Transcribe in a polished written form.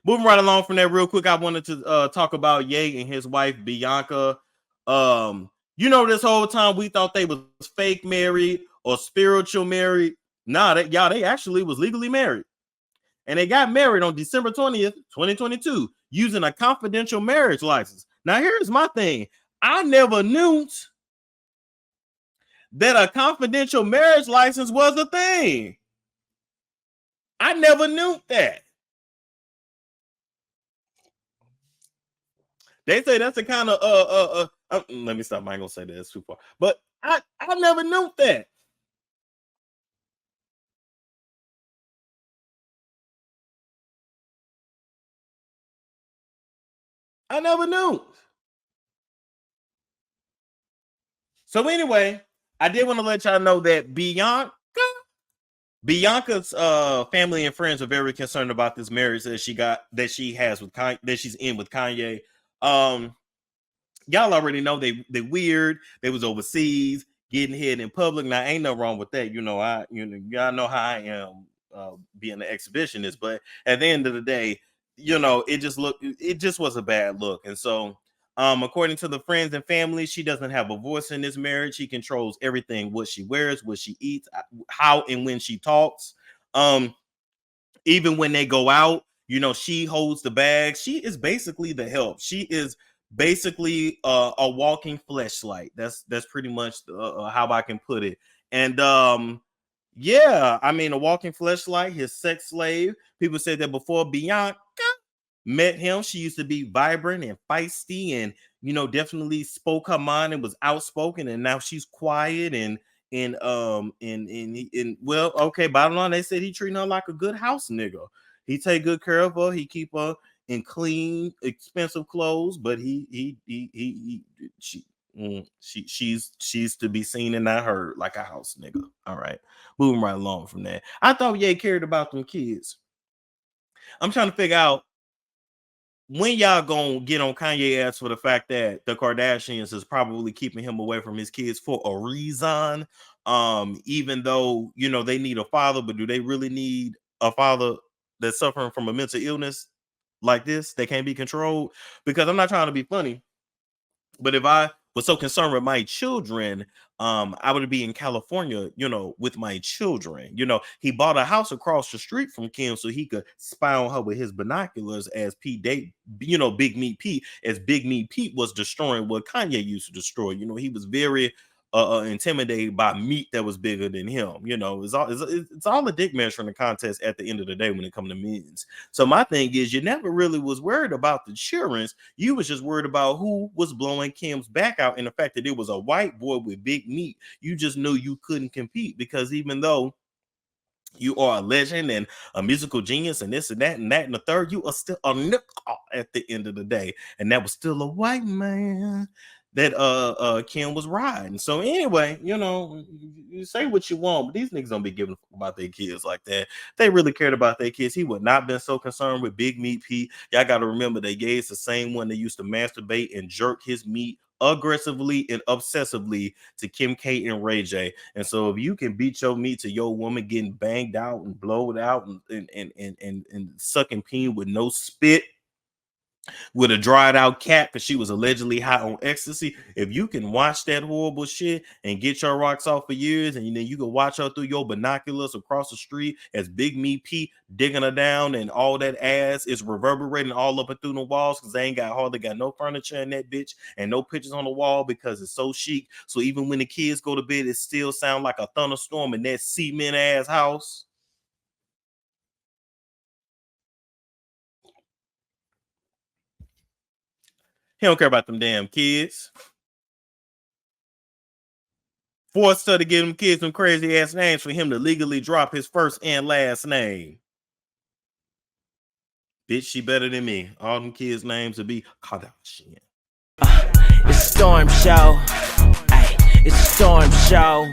Moving right along from that real quick, I wanted to talk about Ye and his wife Bianca. This whole time we thought they was fake married or spiritual married. Nah, they actually was legally married. And they got married on December 20th, 2022, using a confidential marriage license. Now, here's my thing. I never knew that a confidential marriage license was a thing. I never knew that. They say that's the kind of let me stop. I ain't gonna say that, it's too far. But I never knew that. I never knew. So anyway, I did want to let y'all know that Bianca's family and friends are very concerned about this marriage that she has with Kanye, that she's in with Kanye. Y'all already know they weird. They was overseas getting hit in public. Now ain't no wrong with that. Y'all know how I am being an exhibitionist, but at the end of the day, it just was a bad look. And so according to the friends and family, she doesn't have a voice in this marriage. She controls everything: what she wears, what she eats, how and when she talks. Even when they go out, she holds the bag. She is basically the help. She is basically a walking fleshlight. That's pretty much how I can put it. And yeah, I mean, a walking fleshlight, his sex slave. People said that before Bianca met him, she used to be vibrant and feisty, and definitely spoke her mind and was outspoken. And now she's quiet and well, okay, bottom line, they said he treating her like a good house nigga. He take good care of her. He keep her in clean, expensive clothes, but she's to be seen and not heard like a house nigga. All right, moving right along from that. I thought Ye cared about them kids. I'm trying to figure out when y'all gonna get on Kanye ass for the fact that the Kardashians is probably keeping him away from his kids for a reason. Even though they need a father, but do they really need a father that's suffering from a mental illness like this? They can't be controlled. Because I'm not trying to be funny, but if I was so concerned with my children, I would be in California, with my children. He bought a house across the street from Kim so he could spy on her with his binoculars as Big Meat Pete, as Big Meat Pete was destroying what Kanye used to destroy. He was very intimidated by meat that was bigger than him. It's all a dick measuring contest at the end of the day when it comes to men's. So my thing is, you never really was worried about the children. You was just worried about who was blowing Kim's back out, and the fact that it was a white boy with big meat. You just knew you couldn't compete, because even though you are a legend and a musical genius and this and that and that and the third, you are still a nickel at the end of the day. And that was still a white man that Kim was riding. So anyway, you say what you want, but these niggas don't be giving a fuck about their kids like that. If they really cared about their kids, he would not been so concerned with Big Meat Pete. Y'all got to remember that Ye is the same one that used to masturbate and jerk his meat aggressively and obsessively to Kim K and Ray J. And so if you can beat your meat to your woman getting banged out and blowed out and sucking peen with no spit, with a dried out cat because she was allegedly high on ecstasy. If you can watch that horrible shit and get your rocks off for years, and then you can watch her through your binoculars across the street as Big Meat Pete digging her down, and all that ass is reverberating all up and through the walls because they ain't hardly got no furniture in that bitch and no pictures on the wall because it's so chic. So even when the kids go to bed, it still sounds like a thunderstorm in that cement ass house. He don't care about them damn kids. Forced her to give them kids some crazy ass names for him to legally drop his first and last name. Bitch, she better than me. All them kids' names would be Kardashian. It's Storm Show. Ay, it's Storm Show.